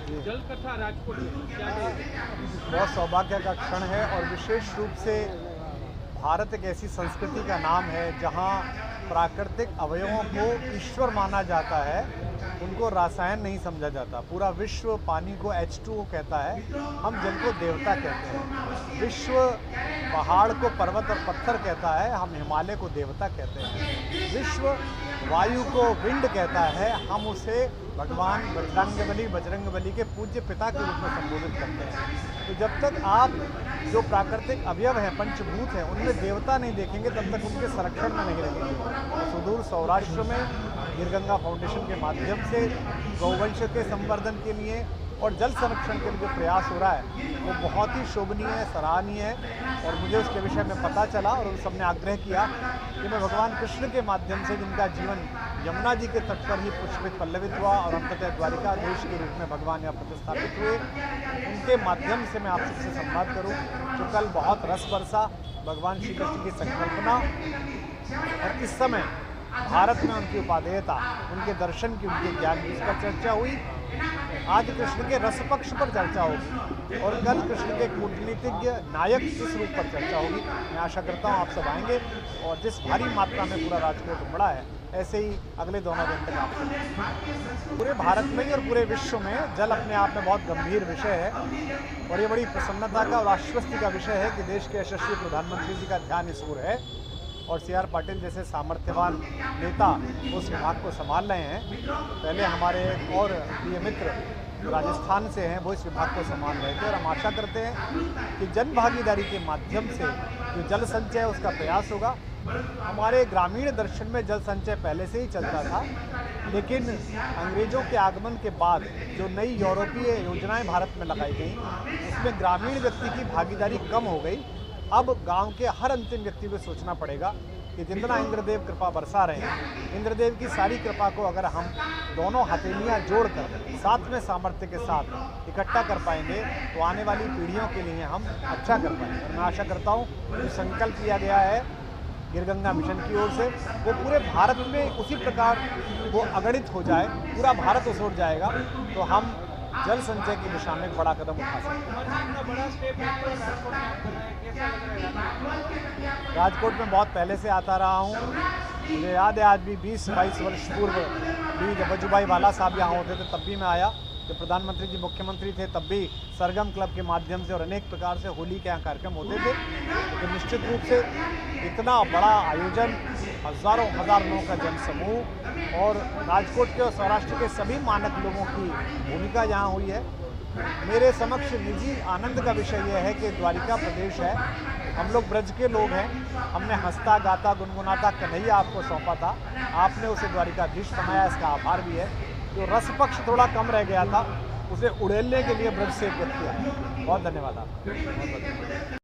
जल कथा राजकोट में क्या कहेंगे? बहुत सौभाग्य का क्षण है और विशेष रूप से भारत एक ऐसी संस्कृति का नाम है जहां प्राकृतिक अवयवों को ईश्वर माना जाता है, उनको रसायन नहीं समझा जाता। पूरा विश्व पानी को H2O कहता है, हम जल को देवता कहते हैं। विश्व पहाड़ को पर्वत और पत्थर कहता है, हम हिमालय को देवता कहते हैं। विश्व वायु को विंड कहता है, हम उसे भगवान बजरंगबली के पूज्य पिता के रूप में संबोधित करते हैं। तो जब तक आप जो प्राकृतिक अवयव हैं, पंचभूत हैं, उनमें देवता नहीं देखेंगे तब तक उनके संरक्षण में नहीं रहेंगे। सुदूर सौराष्ट्र में गिरगंगा फाउंडेशन के माध्यम से गौवंश के संवर्धन के लिए और जल संरक्षण के लिए जो प्रयास हो रहा है वो बहुत ही शोभनीय है, सराहनीय है। और मुझे उसके विषय में पता चला और उन सबने आग्रह किया कि मैं भगवान कृष्ण के माध्यम से, जिनका जीवन यमुना जी के तट पर ही पुष्पित पल्लवित हुआ और अंततः द्वारिकाधीश के रूप में भगवान यहाँ प्रतिस्थापित हुए, उनके माध्यम से मैं आप सबसे संवाद करूँ। जो कल बहुत रस बरसा भगवान श्री कृष्ण की संकल्पना और इस समय भारत में उनकी उपादेयता, उनके दर्शन की, उनके ज्ञान की, इस पर चर्चा हुई। आज कृष्ण के रस पक्ष पर चर्चा होगी और कल कृष्ण के कूटनीतिज्ञ नायक इस रूप पर चर्चा होगी। मैं आशा करता हूँ आप सब आएंगे और जिस भारी मात्रा में पूरा राजकोट उमड़ा है, ऐसे ही अगले दोनों दिन तक आप पूरे भारत में ही और पूरे विश्व में जल अपने आप में बहुत गंभीर विषय है और ये बड़ी प्रसन्नता का और आश्वस्ति का विषय है कि देश के यशस्वी प्रधानमंत्री जी का ध्यान इस ओर है और CR पाटिल जैसे सामर्थ्यवान नेता उस विभाग को संभाल रहे हैं। पहले हमारे और प्रिय मित्र जो राजस्थान से हैं वो इस विभाग को संभाल रहे थे और हम आशा करते हैं कि जन भागीदारी के माध्यम से जो जल संचय उसका प्रयास होगा। हमारे ग्रामीण दर्शन में जल संचय पहले से ही चलता था, लेकिन अंग्रेज़ों के आगमन के बाद जो नई यूरोपीय योजनाएं भारत में लगाई गई, उसमें ग्रामीण व्यक्ति की भागीदारी कम हो गई। अब गांव के हर अंतिम व्यक्ति को सोचना पड़ेगा कि जितना इंद्रदेव कृपा बरसा रहे हैं, इंद्रदेव की सारी कृपा को अगर हम दोनों हथेलियां जोड़कर साथ में सामर्थ्य के साथ इकट्ठा कर पाएंगे तो आने वाली पीढ़ियों के लिए हम अच्छा कर पाएंगे। और मैं आशा करता हूं जो संकल्प लिया गया है गिरगंगा मिशन की ओर से वो पूरे भारत में उसी प्रकार वो अगणित हो जाए, पूरा भारत उस ओर जाएगा तो हम जल संचय की दिशा में एक बड़ा कदम उठा सकते हैं। राजकोट में बहुत पहले से आता रहा हूँ, मुझे याद है आज भी 20-22 वर्ष पूर्व भी जब वजूभाई वाला साहब यहाँ होते थे तब भी मैं आया। जब प्रधानमंत्री जी मुख्यमंत्री थे तब भी सरगम क्लब के माध्यम से और अनेक प्रकार से होली के यहाँ कार्यक्रम होते थे। तो निश्चित रूप से इतना बड़ा आयोजन, हज़ारों हज़ार लोगों का जनसमूह और राजकोट के और सौराष्ट्र के सभी मानक लोगों की भूमिका यहाँ हुई है। मेरे समक्ष निजी आनंद का विषय यह है कि द्वारिका प्रदेश है, हम लोग ब्रज के लोग हैं, हमने हंसता गाता गुनगुनाता कन्हैया आपको सौंपा था, आपने उसे द्वारिकाधीश बनाया, इसका आभार भी है। जो रस पक्ष थोड़ा कम रह गया था उसे उड़ेलने के लिए ब्रज से व्यक्त किया है। बहुत धन्यवाद आपका।